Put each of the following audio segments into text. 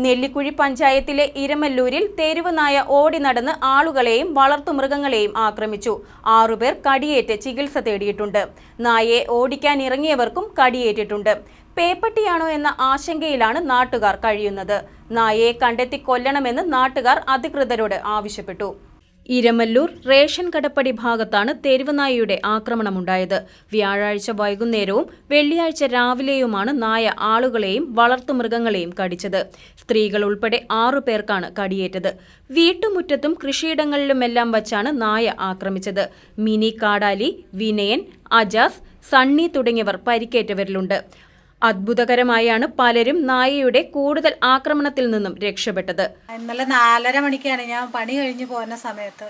നെല്ലിക്കുഴി പഞ്ചായത്തിലെ ഇരമല്ലൂരിൽ തെരുവ് നായ ഓടി നടന്ന് ആളുകളെയും വളർത്തുമൃഗങ്ങളെയും ആക്രമിച്ചു. 6 പേർ കടിയേറ്റ് ചികിത്സ തേടിയിട്ടുണ്ട്. നായയെ ഓടിക്കാൻ ഇറങ്ങിയവർക്കും കടിയേറ്റിട്ടുണ്ട്. പേപ്പട്ടിയാണോ എന്ന ആശങ്കയിലാണ് നാട്ടുകാർ കഴിയുന്നത്. നായയെ കണ്ടെത്തി കൊല്ലണമെന്ന് നാട്ടുകാർ അധികൃതരോട് ആവശ്യപ്പെട്ടു. ഇരമല്ലൂർ റേഷൻ കടപ്പടി ഭാഗത്താണ് തെരുവുനായയുടെ ആക്രമണമുണ്ടായത്. വ്യാഴാഴ്ച വൈകുന്നേരവും വെള്ളിയാഴ്ച രാവിലെയുമാണ് നായ ആളുകളെയും വളർത്തുമൃഗങ്ങളെയും കടിച്ചത്. സ്ത്രീകൾ ഉൾപ്പെടെ 6 പേർക്കാണ് കടിയേറ്റത്. വീട്ടുമുറ്റത്തും കൃഷിയിടങ്ങളിലുമെല്ലാം വച്ചാണ് നായ ആക്രമിച്ചത്. മിനി കാടാലി, വിനയൻ, അജാസ്, സണ്ണി തുടങ്ങിയവർ പരിക്കേറ്റവരിലുണ്ട്. അത്ഭുതകരമായാണ് പലരും നായയുടെ കൂടുതൽ ആക്രമണത്തിൽ നിന്നും രക്ഷപ്പെട്ടത്. ഇന്നലെ 4:30 മണിക്കാണ് ഞാൻ പണി കഴിഞ്ഞ് പോകുന്ന സമയത്ത്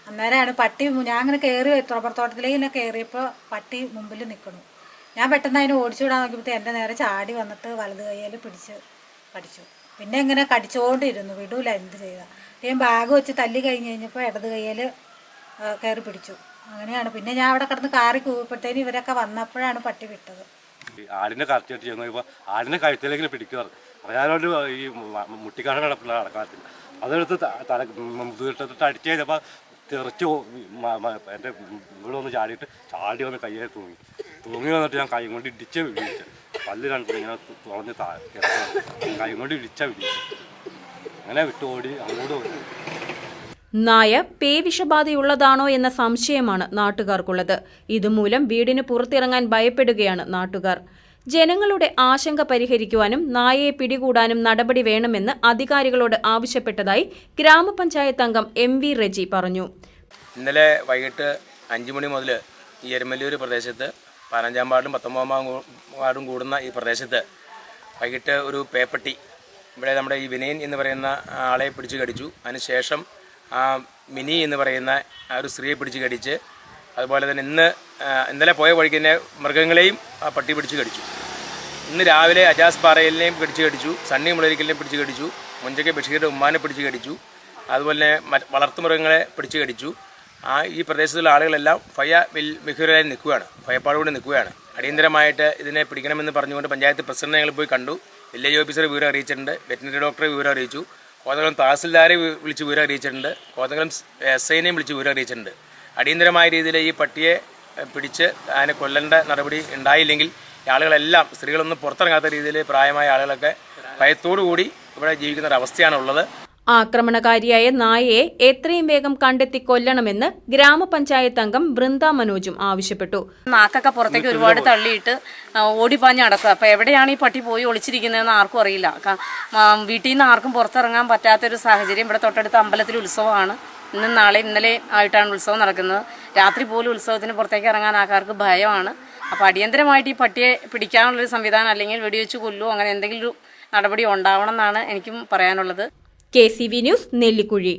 അന്നേരമാണ് പട്ടി, ഞാൻ അങ്ങനെ കയറി റബ്ബർ തോട്ടത്തിലേക്ക് ഇങ്ങനെ കയറിയപ്പോൾ പട്ടി മുമ്പിൽ നിൽക്കണു. ഞാൻ പെട്ടെന്ന് അതിനെ ഓടിച്ചുവിടാൻ നോക്കിയപ്പോൾ എൻ്റെ നേരെ ചാടി വന്നിട്ട് വലത് കൈയിൽ പിടിച്ച് കടിച്ചു. പിന്നെ ഇങ്ങനെ കടിച്ചുകൊണ്ടിരുന്നു, വിടൂല എന്ത് ചെയ്താൽ. ഞാൻ ബാഗ് വെച്ച് തല്ലി കഴിഞ്ഞപ്പോൾ ഇടത് കൈയിൽ കയറി പിടിച്ചു. അങ്ങനെയാണ്. പിന്നെ ഞാൻ അവിടെ കിടന്ന് കാറി കൂവിയപ്പോഴത്തേനും ഇവരൊക്കെ വന്നപ്പോഴാണ് പട്ടി വിട്ടത്. ആടിനെ കറക്റ്റായിട്ട് ചെയ്യുമ്പോൾ ആടിനെ കഴുത്തിലേക്ക് പിടിക്കാറ് അറിയാനോട് ഈ മുട്ടിക്കാട് കിടപ്പില്ല നടക്കാത്തില്ല. അതെടുത്ത് മുതുകിട്ടിട്ട് അടിച്ച് കഴിഞ്ഞപ്പോൾ തെറിച്ച് എൻ്റെ ഇവിടെ വന്ന് ചാടി വന്ന് കയ്യെ തൂങ്ങി വന്നിട്ട് ഞാൻ കൈ കൊണ്ട് ഇടിച്ച വീഴ്ച പല്ല് കണ്ടിട്ട് ഇങ്ങനെ തുറന്ന് കൈ കൊണ്ട് ഇടിച്ച വീഴ്ച അങ്ങനെ വിട്ട് ഓടി അങ്ങോട്ട് പോയി. നായ പേവിഷബാധയുള്ളതാണോ എന്ന സംശയമാണ് നാട്ടുകാർക്കുള്ളത്. ഇതുമൂലം വീടിന് പുറത്തിറങ്ങാൻ ഭയപ്പെടുകയാണ് നാട്ടുകാർ. ജനങ്ങളുടെ ആശങ്ക പരിഹരിക്കുവാനും നായയെ പിടികൂടാനും നടപടി വേണമെന്ന് അധികാരികളോട് ആവശ്യപ്പെട്ടതായി ഗ്രാമപഞ്ചായത്ത് അംഗം MV റെജി പറഞ്ഞു. ഇന്നലെ വൈകിട്ട് 5 മണി മുതൽ ഈ എരമല്ലൂർ പ്രദേശത്ത് 15-ാം വാർഡും 19-ാം വാർഡും കൂടുന്ന ഈ പ്രദേശത്ത് വൈകിട്ട് ഒരു പേപ്പട്ടി ഇവിടെ നമ്മുടെ ഈ വിനയൻ എന്ന് പറയുന്ന ആളെ പിടിച്ചു കടിച്ചു. അതിനുശേഷം മിനി എന്ന് പറയുന്ന ഒരു സ്ത്രീയെ പിടിച്ച് കടിച്ച്, അതുപോലെ തന്നെ ഇന്നലെ പോയ വഴിക്ക് തന്നെ മൃഗങ്ങളെയും പട്ടി പിടിച്ച് കടിച്ചു. ഇന്ന് രാവിലെ അജാസ് പാറയിലിനെയും പിടിച്ച് കടിച്ചു, സണ്ണി മുളരിക്കലിനെയും പിടിച്ച് കടിച്ചു, മുഞ്ചക്കെ ബഷീറിൻ്റെ ഉമ്മാനെ പിടിച്ച് കടിച്ചു, അതുപോലെ തന്നെ വളർത്തുമൃഗങ്ങളെ പിടിച്ച് കടിച്ചു. ഈ പ്രദേശത്തുള്ള ആളുകളെല്ലാം മിഹുരായി നിൽക്കുകയാണ്, ഭയപ്പാടോടെ നിൽക്കുകയാണ്. അടിയന്തരമായിട്ട് ഇതിനെ പിടിക്കണമെന്ന് പറഞ്ഞുകൊണ്ട് പഞ്ചായത്ത് പ്രസിഡന്റ് ഞങ്ങൾ പോയി കണ്ടു. വില്ലേജ് ഓഫീസറെ വിവരം അറിയിച്ചിട്ടുണ്ട്, വെറ്റിനറി ഡോക്ടറെ വിവരം അറിയിച്ചു, കോതകുളം തഹസിൽദാരെ വിളിച്ച് വിവരം അറിയിച്ചിട്ടുണ്ട്, കോതകുളം SIനെയും വിളിച്ച് വിവരം അറിയിച്ചിട്ടുണ്ട്. അടിയന്തരമായ രീതിയിൽ ഈ പട്ടിയെ പിടിച്ച് അതിനെ കൊല്ലേണ്ട നടപടി ഉണ്ടായില്ലെങ്കിൽ ആളുകളെല്ലാം, സ്ത്രീകളൊന്നും പുറത്തിറങ്ങാത്ത രീതിയിൽ പ്രായമായ ആളുകളൊക്കെ ഭയത്തോടു കൂടി ഇവിടെ ജീവിക്കുന്ന ഒരു അവസ്ഥയാണുള്ളത്. ആക്രമണകാരിയായ നായയെ എത്രയും വേഗം കണ്ടെത്തി കൊല്ലണമെന്ന് ഗ്രാമപഞ്ചായത്ത് അംഗം ബൃന്ദ മനോജും ആവശ്യപ്പെട്ടു. നാക്കൊക്കെ പുറത്തേക്ക് ഒരുപാട് തള്ളിയിട്ട് ഓടിപ്പാഞ്ഞ് നടക്കുക. അപ്പോൾ എവിടെയാണ് ഈ പട്ടി പോയി ഒളിച്ചിരിക്കുന്നതെന്ന് ആർക്കും അറിയില്ല. വീട്ടിൽ നിന്ന് ആർക്കും പുറത്തിറങ്ങാൻ പറ്റാത്തൊരു സാഹചര്യം. ഇവിടെ തൊട്ടടുത്ത അമ്പലത്തിൽ ഉത്സവമാണ്. ഇന്നലെ ആയിട്ടാണ് ഉത്സവം നടക്കുന്നത്. രാത്രി പോലും ഉത്സവത്തിന് പുറത്തേക്ക് ഇറങ്ങാൻ ആൾക്കാർക്ക് ഭയമാണ്. അപ്പോൾ അടിയന്തരമായിട്ട് ഈ പട്ടിയെ പിടിക്കാനുള്ളൊരു സംവിധാനം, അല്ലെങ്കിൽ വെടിവെച്ച് കൊല്ലുമോ അങ്ങനെ എന്തെങ്കിലും നടപടി ഉണ്ടാവണം എന്നാണ് എനിക്കും പറയാനുള്ളത്. KCV news, Nellikuzhi.